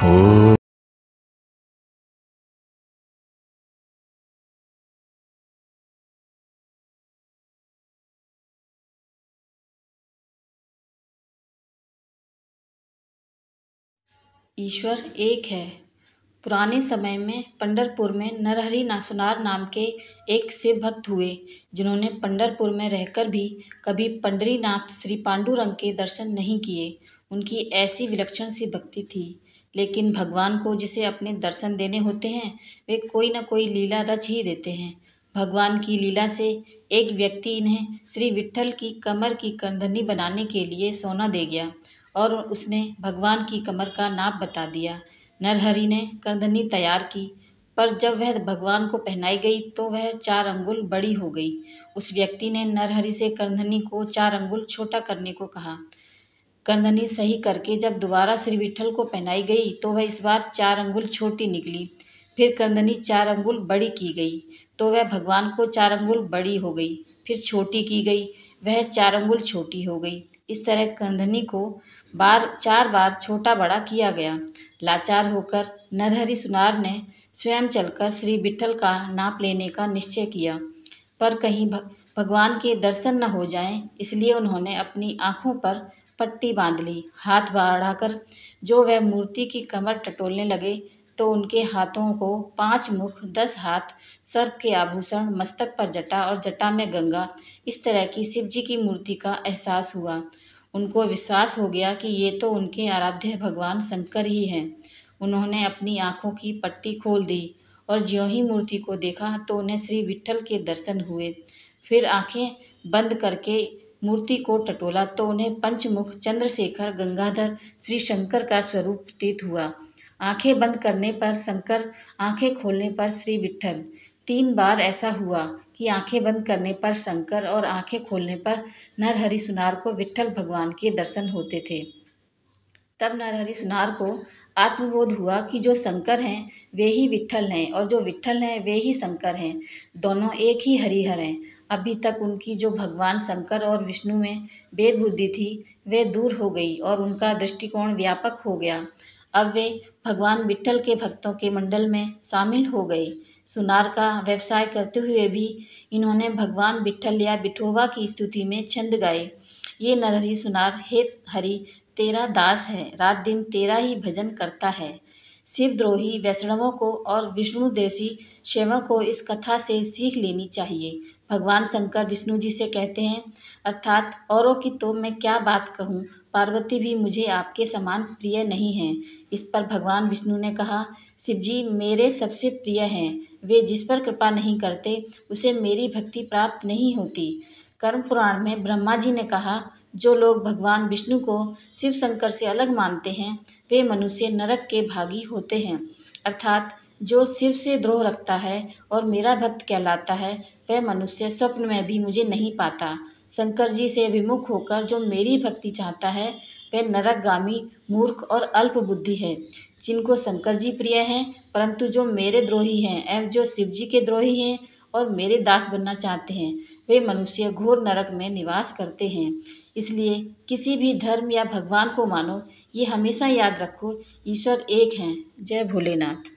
ओ ईश्वर एक है। पुराने समय में पंढरपुर में नरहरि सुनार नाम के एक शिव भक्त हुए, जिन्होंने पंढरपुर में रहकर भी कभी पंढरीनाथ श्री पांडुरंग के दर्शन नहीं किए। उनकी ऐसी विलक्षण सी भक्ति थी। लेकिन भगवान को जिसे अपने दर्शन देने होते हैं, वे कोई न कोई लीला रच ही देते हैं। भगवान की लीला से एक व्यक्ति इन्हें श्री विट्ठल की कमर की करधनी बनाने के लिए सोना दे गया और उसने भगवान की कमर का नाप बता दिया। नरहरि ने करधनी तैयार की, पर जब वह भगवान को पहनाई गई तो वह 4 अंगुल बड़ी हो गई। उस व्यक्ति ने नरहरि से करधनी को 4 अंगुल छोटा करने को कहा। करधनी सही करके जब दोबारा श्री विट्ठल को पहनाई गई तो वह इस बार 4 अंगुल छोटी निकली। फिर करधनी 4 अंगुल बड़ी की गई तो वह भगवान को 4 अंगुल बड़ी हो गई। फिर छोटी की गई, वह 4 अंगुल छोटी हो गई। इस तरह करधनी को 4 बार छोटा बड़ा किया गया। लाचार होकर नरहरि सुनार ने स्वयं चलकर श्री विट्ठल का नाप लेने का निश्चय किया, पर कहीं भगवान के दर्शन न हो जाएं, इसलिए उन्होंने अपनी आँखों पर पट्टी बांध ली। हाथ बढ़ाकर जो वह मूर्ति की कमर टटोलने लगे तो उनके हाथों को 5 मुख, 10 हाथ, सर्प के आभूषण, मस्तक पर जटा और जटा में गंगा, इस तरह की शिव जी की मूर्ति का एहसास हुआ। उनको विश्वास हो गया कि ये तो उनके आराध्य भगवान शंकर ही हैं। उन्होंने अपनी आँखों की पट्टी खोल दी और ज्यों ही मूर्ति को देखा तो उन्हें श्री विट्ठल के दर्शन हुए। फिर आँखें बंद करके मूर्ति को टटोला तो उन्हें पंचमुख चंद्रशेखर गंगाधर श्री शंकर का स्वरूप प्रतीत हुआ। आँखें बंद करने पर शंकर, आँखें खोलने पर श्री विट्ठल। 3 बार ऐसा हुआ कि आँखें बंद करने पर शंकर और आँखें खोलने पर नरहरि सुनार को विट्ठल भगवान के दर्शन होते थे। तब नरहरि सुनार को आत्मबोध हुआ कि जो शंकर हैं वे ही विट्ठल हैं और जो विट्ठल हैं वे ही शंकर हैं। दोनों एक ही हरिहर हैं। अभी तक उनकी जो भगवान शंकर और विष्णु में भेद बुद्धि थी, वे दूर हो गई और उनका दृष्टिकोण व्यापक हो गया। अब वे भगवान विट्ठल के भक्तों के मंडल में शामिल हो गए। सुनार का व्यवसाय करते हुए भी इन्होंने भगवान विट्ठल या विठोबा की स्तुति में छंद गाए। ये नरहरि सुनार हे हरि तेरा दास है, रात दिन तेरा ही भजन करता है। शिवद्रोही वैष्णवों को और विष्णुद्वेषी शैवों को इस कथा से सीख लेनी चाहिए। भगवान शंकर विष्णु जी से कहते हैं, अर्थात औरों की तो मैं क्या बात कहूँ, पार्वती भी मुझे आपके समान प्रिय नहीं है। इस पर भगवान विष्णु ने कहा, शिव जी मेरे सबसे प्रिय हैं। वे जिस पर कृपा नहीं करते उसे मेरी भक्ति प्राप्त नहीं होती। कर्म पुराण में ब्रह्मा जी ने कहा, जो लोग भगवान विष्णु को शिव शंकर से अलग मानते हैं वे मनुष्य नरक के भागी होते हैं। अर्थात जो शिव से द्रोह रखता है और मेरा भक्त कहलाता है वह मनुष्य स्वप्न में भी मुझे नहीं पाता। शंकर जी से विमुख होकर जो मेरी भक्ति चाहता है वह नरकगामी, मूर्ख और अल्प बुद्धि है। जिनको शंकर जी प्रिय हैं परंतु जो मेरे द्रोही हैं एवं जो शिव जी के द्रोही हैं और मेरे दास बनना चाहते हैं वे मनुष्य घोर नरक में निवास करते हैं। इसलिए किसी भी धर्म या भगवान को मानो, ये हमेशा याद रखो, ईश्वर एक हैं। जय भोलेनाथ।